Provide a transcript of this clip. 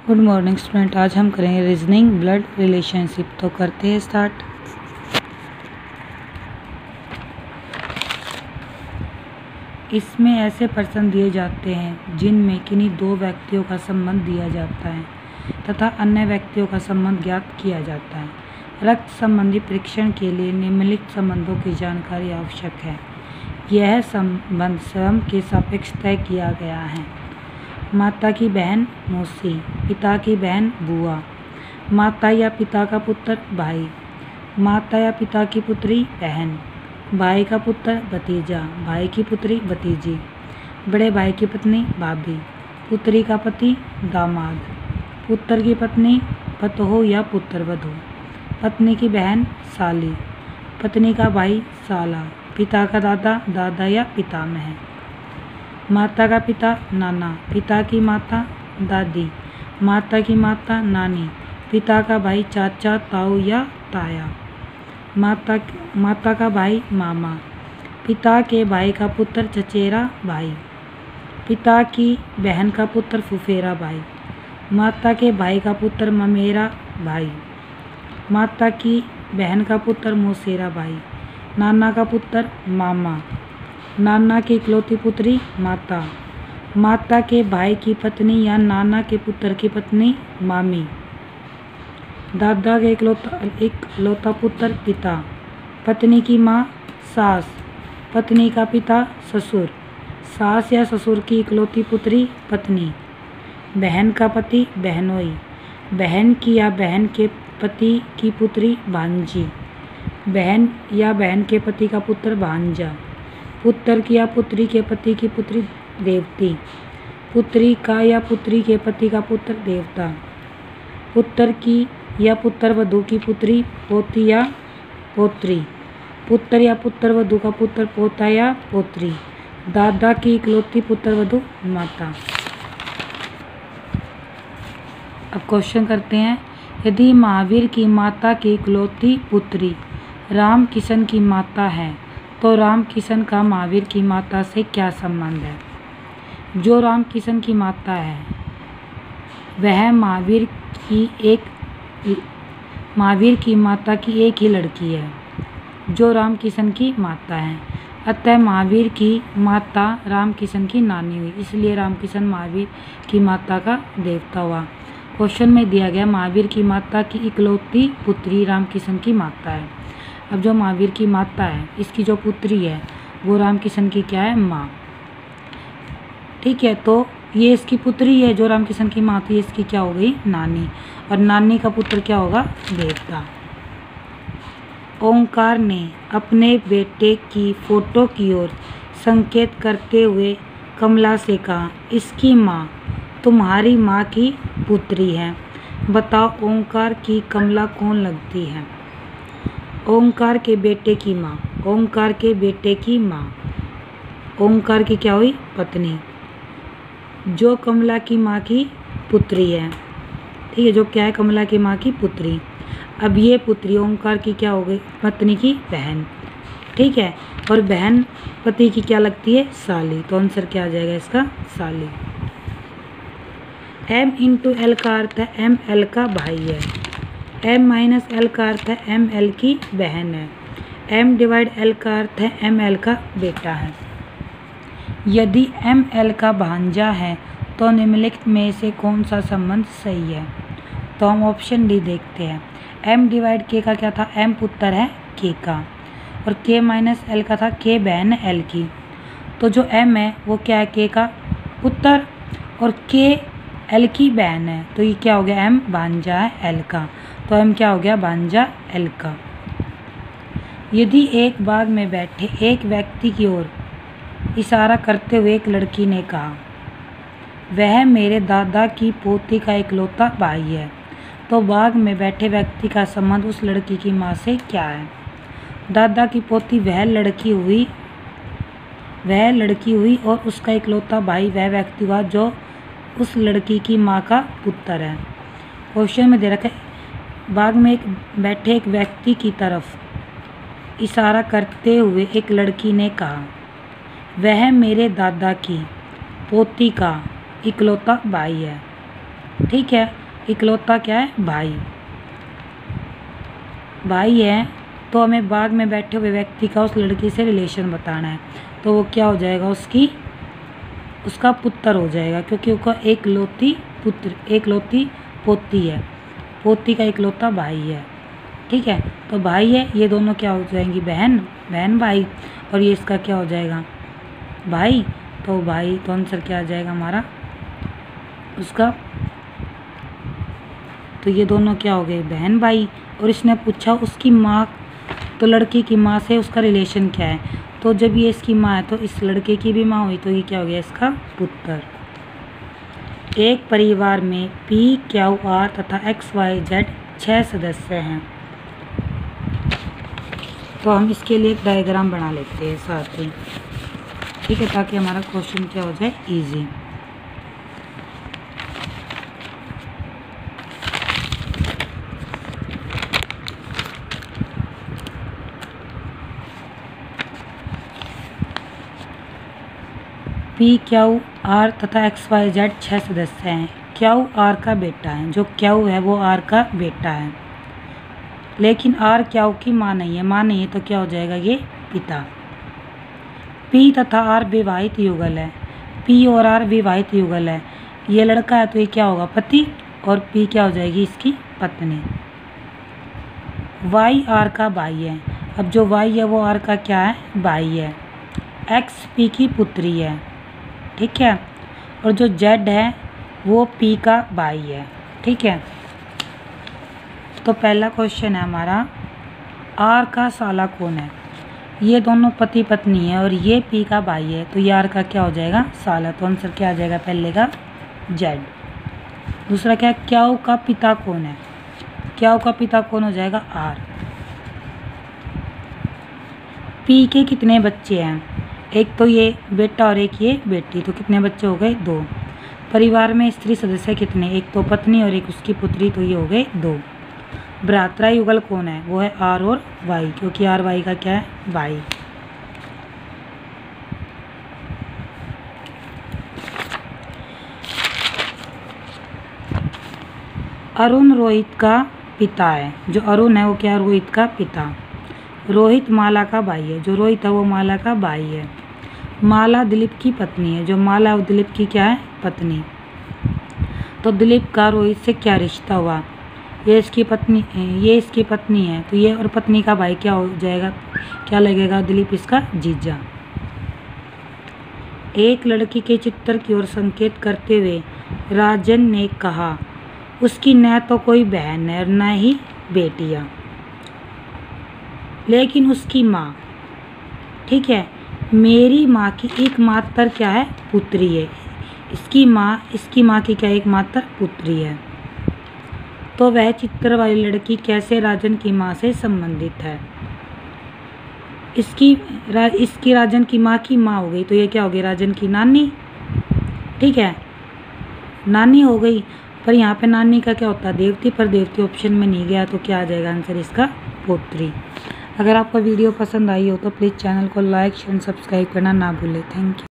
Good morning student. आज हम करेंगे रीजनिंग ब्लड रिलेशनशिप। तो करते हैं स्टार्ट। इसमें ऐसे पर्सन दिए जाते हैं जिनमें किन्हीं दो व्यक्तियों का संबंध दिया जाता है तथा अन्य व्यक्तियों का संबंध ज्ञात किया जाता है। रक्त संबंधी परीक्षण के लिए निम्नलिखित संबंधों की जानकारी आवश्यक है। यह संबंध स्वयं के सापेक्ष तय किया गया है। माता की बहन मौसी, पिता की बहन बुआ, माता या पिता का पुत्र भाई, माता या पिता की पुत्री बहन, भाई का पुत्र भतीजा, भाई की पुत्री भतीजी, बड़े भाई की पत्नी भाभी, पुत्री का पति दामाद, पुत्र की पत्नी पतोह या पुत्रवधू, पत्नी की बहन साली, पत्नी का भाई साला, पिता का दादा दादा या पितामह, माता का पिता नाना, पिता की माता दादी, माता की माता नानी, पिता का भाई चाचा ताऊ या ताया, माता का भाई मामा, पिता के भाई का पुत्र चचेरा भाई, पिता की बहन का पुत्र फुफेरा भाई, माता के भाई का पुत्र ममेरा भाई, माता की बहन का पुत्र मौसेरा भाई, नाना का पुत्र मामा, नाना की इकलौती पुत्री माता, माता के भाई की पत्नी या नाना के पुत्र की पत्नी मामी, दादा के इकलौता पुत्र पिता, पत्नी की माँ सास, पत्नी का पिता ससुर, सास या ससुर की इकलौती पुत्री पत्नी, बहन का पति बहनोई, बहन की या बहन के पति की पुत्री भांजी, बहन या बहन के पति का पुत्र भांजा, पुत्र की या पुत्री के पति की पुत्री देवती, पुत्री का या पुत्री के पति का पुत्र देवता, पुत्र की या पुत्रवधू की पुत्री पोती या पोत्री, पुत्र या पुत्रवधू का पुत्र पोता या पोत्री, दादा की इकलौती पुत्रवधू माता। अब क्वेश्चन करते हैं। यदि महावीर की माता की इकलौती पुत्री राम किशन की माता है तो राम किशन का महावीर की माता से क्या संबंध है? जो राम किशन की माता है वह महावीर की माता की एक ही लड़की है जो राम किशन की माता है। अतः महावीर की माता राम किशन की नानी हुई, इसलिए राम किशन महावीर की माता का देवता हुआ। क्वेश्चन में दिया गया महावीर की माता की इकलौती पुत्री राम किशन की माता है। अब जो महावीर की माता है इसकी जो पुत्री है वो राम किशन की क्या है? माँ। ठीक है, तो ये इसकी पुत्री है जो राम किशन की माँ थी, इसकी क्या हो गई? नानी। और नानी का पुत्र क्या होगा? देवता। ओंकार ने अपने बेटे की फोटो की ओर संकेत करते हुए कमला से कहा, इसकी माँ तुम्हारी माँ की पुत्री है, बताओ ओंकार की कमला कौन लगती है? ओंकार के बेटे की माँ, ओंकार के बेटे की माँ, ओंकार की क्या हुई? पत्नी, जो कमला की माँ की पुत्री है। ठीक है, जो क्या है? कमला की माँ की पुत्री। अब ये पुत्री ओंकार की क्या हो गई? पत्नी की बहन। ठीक है, और बहन पति की क्या लगती है? साली। तो आंसर क्या आ जाएगा इसका? साली। M इंटू एल का अर्थ है M L का भाई है, M माइनस L का अर्थ है M L की बहन है, M डिवाइड L का अर्थ है M L का बेटा है। यदि M L का भांजा है तो निम्नलिखित में से कौन सा संबंध सही है? तो हम ऑप्शन डी देखते हैं। M डिवाइड K का क्या था? M पुत्र है K का, और K माइनस L का था K बहन है L की। तो जो M है वो क्या है? K का पुत्र, और K L की बहन है, तो ये क्या हो गया? M भांजा है L का, तो M क्या हो गया? भांजा L का। यदि एक बाग में बैठे एक व्यक्ति की ओर इशारा करते हुए एक लड़की ने कहा, वह मेरे दादा की पोती का इकलौता भाई है, तो बाग में बैठे व्यक्ति का संबंध उस लड़की की माँ से क्या है? दादा की पोती वह लड़की हुई और उसका इकलौता भाई वह व्यक्ति हुआ जो उस लड़की की माँ का पुत्र है। क्वेश्चन में दे रखा है, बाग में बैठे एक व्यक्ति की तरफ इशारा करते हुए एक लड़की ने कहा, वह मेरे दादा की पोती का इकलौता भाई है, ठीक है। इकलौता क्या है? भाई। भाई है तो हमें बाग में बैठे हुए व्यक्ति का उस लड़की से रिलेशन बताना है, तो वो क्या हो जाएगा? उसका पुत्र हो जाएगा, क्योंकि उसका एकलौती पोती है, पोती का इकलौता भाई है। ठीक है, तो भाई है, ये दोनों क्या हो जाएंगी? बहन भाई, और ये इसका क्या हो जाएगा? भाई। तो भाई तो आंसर क्या आ जाएगा हमारा उसका? तो ये दोनों क्या हो गए? बहन भाई। और इसने पूछा उसकी माँ, तो लड़की की माँ से उसका रिलेशन क्या है? तो जब ये इसकी माँ है तो इस लड़के की भी माँ हुई, तो ये क्या हो गया? इसका पुत्र। एक परिवार में PQR तथा XYZ 6 सदस्य हैं। तो हम इसके लिए एक डायग्राम बना लेते हैं साथ ही, ठीक है, ताकि हमारा क्वेश्चन क्या हो जाए? इजी। PQR तथा XYZ 6 सदस्य हैं। QR का बेटा है, जो Q है वो R का बेटा है, लेकिन R Q की माँ नहीं है। माँ नहीं है तो क्या हो जाएगा? ये पिता। P तथा R विवाहित युगल है। P और R विवाहित युगल है। ये लड़का है तो ये क्या होगा? पति, और P क्या हो जाएगी? इसकी पत्नी। Y R का भाई है। अब जो Y है वो R का क्या है? भाई है। X P की पुत्री है, ठीक है, और जो Z है वो P का भाई है। ठीक है, तो पहला क्वेश्चन है हमारा, R का साला कौन है? ये दोनों पति पत्नी है और ये P का भाई है, तो ये R का क्या हो जाएगा? साला। तो आंसर क्या आ जाएगा? पहले का Z। दूसरा क्या है? Q का पिता कौन है? Q का पिता कौन हो जाएगा? R। P के कितने बच्चे हैं? एक तो ये बेटा और एक ये बेटी, तो कितने बच्चे हो गए? 2। परिवार में स्त्री सदस्य कितने? एक तो पत्नी और एक उसकी पुत्री, तो ये हो गए 2। भ्रातृ युगल कौन है? वो है R और Y, क्योंकि R Y का क्या है? भाई। अरुण रोहित का पिता है। जो अरुण है वो क्या है? रोहित का पिता। रोहित माला का भाई है। जो रोहित है वो माला का भाई है। माला दिलीप की पत्नी है। जो माला और दिलीप की क्या है? पत्नी। तो दिलीप का रोहित से क्या रिश्ता हुआ? ये इसकी पत्नी है, तो ये और पत्नी का भाई क्या हो जाएगा? क्या लगेगा? दिलीप इसका जीजा। एक लड़की के चित्र की ओर संकेत करते हुए राजन ने कहा, उसकी न तो कोई बहन है और न ही बेटियां, लेकिन उसकी माँ, ठीक है, मेरी माँ की एकमात्र क्या है? पुत्री है। इसकी माँ की क्या एकमात्र पुत्री है। तो वह चित्र वाली लड़की कैसे राजन की माँ से संबंधित है? इसकी राजन की माँ हो गई, तो ये क्या हो गई? राजन की नानी। ठीक है, नानी हो गई, पर यहाँ पे नानी का क्या होता है? देवती, पर देवती ऑप्शन में नहीं गया, तो क्या आ जाएगा आंसर इसका? पोत्री। अगर आपको वीडियो पसंद आई हो तो प्लीज़ चैनल को लाइक शेयर सब्सक्राइब करना ना भूलें। Thank you.